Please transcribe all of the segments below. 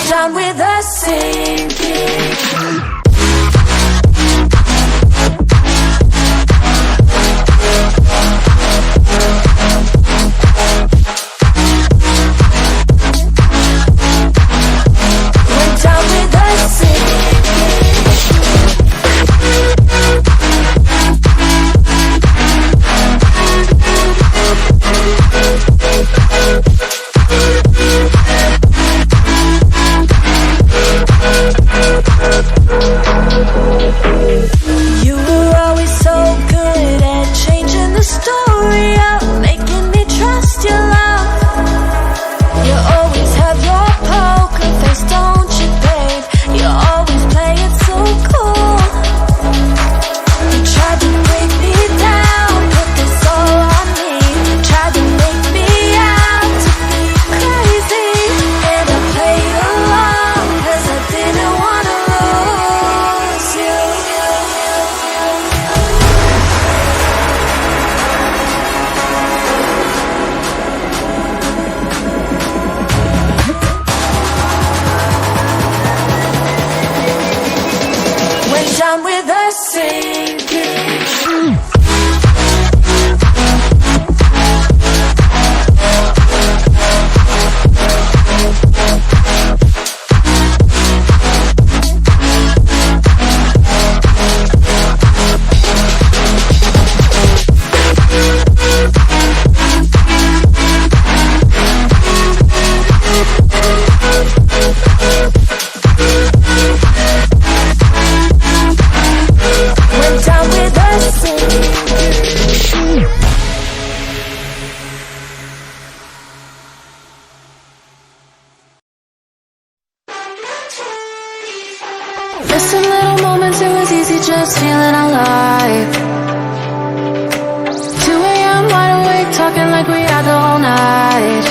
down with the sinking. Down with the sinking. Missing little moments, it was easy just feeling alive. 2 a.m. wide awake, talking like we had the whole night.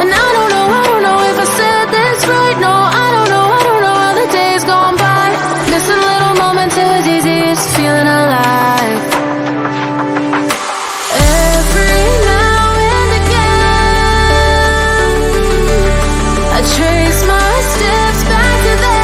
And I don't know if I said this right. No, I don't know how the days gone by. Missing little moments, it was easy just feeling alive. Every now and again, I trace my steps back to then.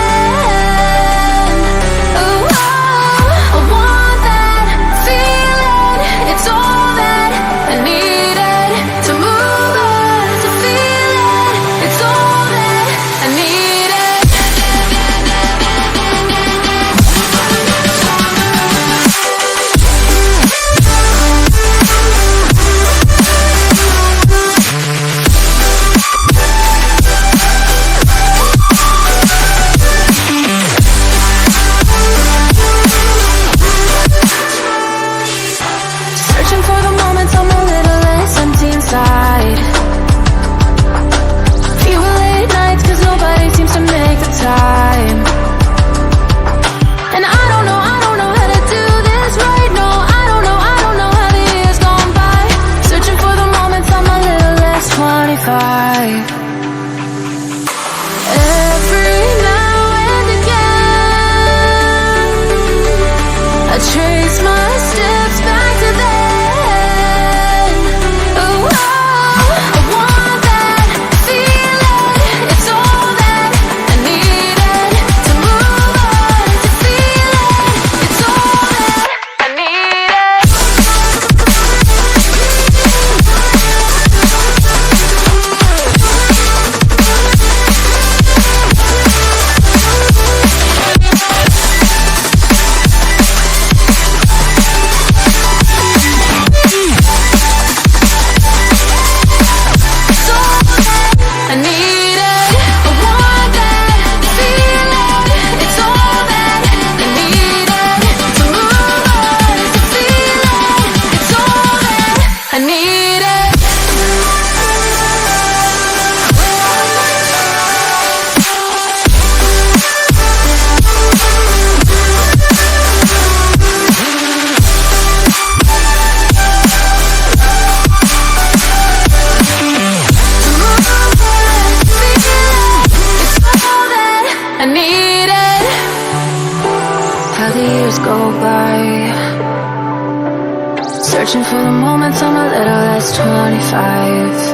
Searching for the moments I'm a little less 25,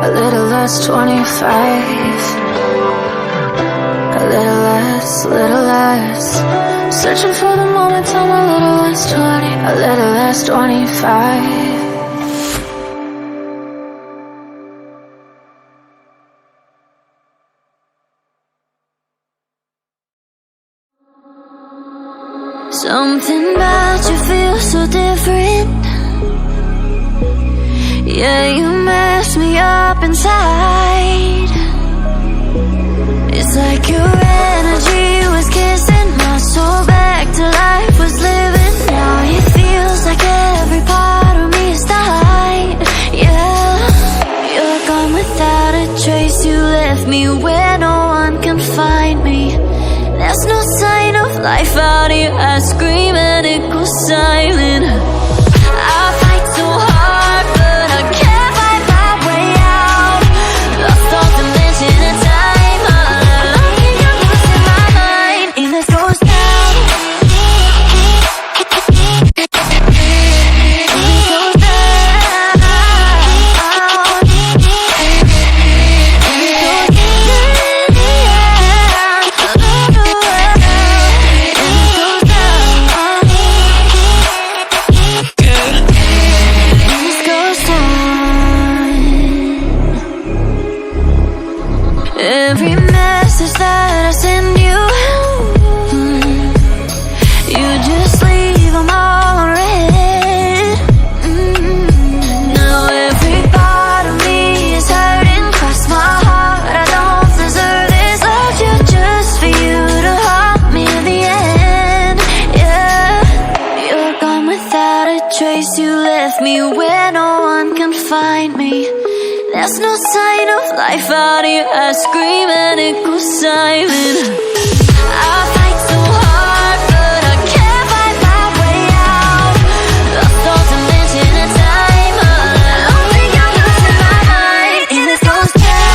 a little less 25. little less. Searching for the moment, I'm a little less 20, a little less 25. Something about you feels so different. Yeah, you mess me up inside. It's like your energy was kissing my soul back to life, was living. Now it feels like every part of me is died. Yeah, you're gone without a trace. You left me where no one can find me. There's no sign of life out here. I scream and it goes silent. I fight so hard, but I can't find my way out. Lost all dimension and time. All alone, you're losing my mind. And this goes down. And this goes down. Every message that I send you, you just leave them all unread. Now every part of me is hurting. Cross my heart, I don't deserve this. Loved you just for you to haunt me in the end. Yeah, you're gone without a trace. You left me where no one can find me. There's no sign of life out here. I scream and it goes silent. I fight so hard, but I can't find my way out. Lost all dimension and time. I think I'm losing my mind. And this goes down.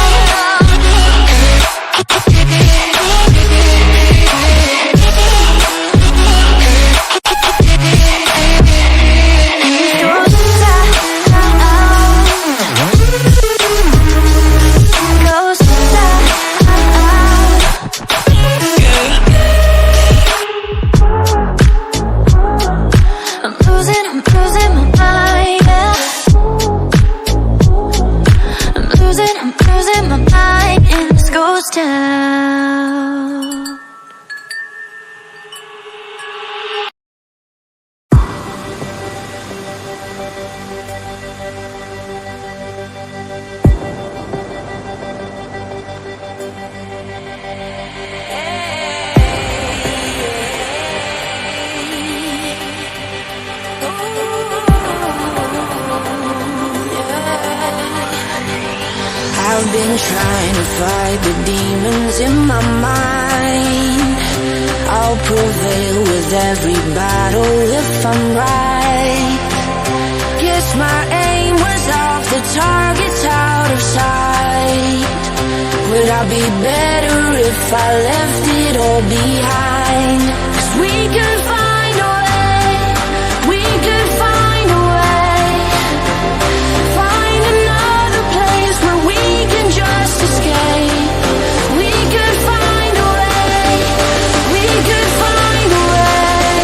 I've been trying to fight the demons in my mind. I'll prevail with every battle if I'm right. Guess my aim was off, the target's out of sight. Would I be better if I left it all behind? 'Cause we could find a way, we could find a way. Find another place where we can just escape. We could find a way, we could find a way.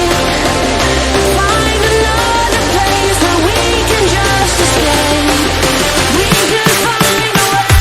Find another place where we can just escape. We could find a way.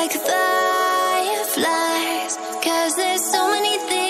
like fireflies, 'cause there's so many things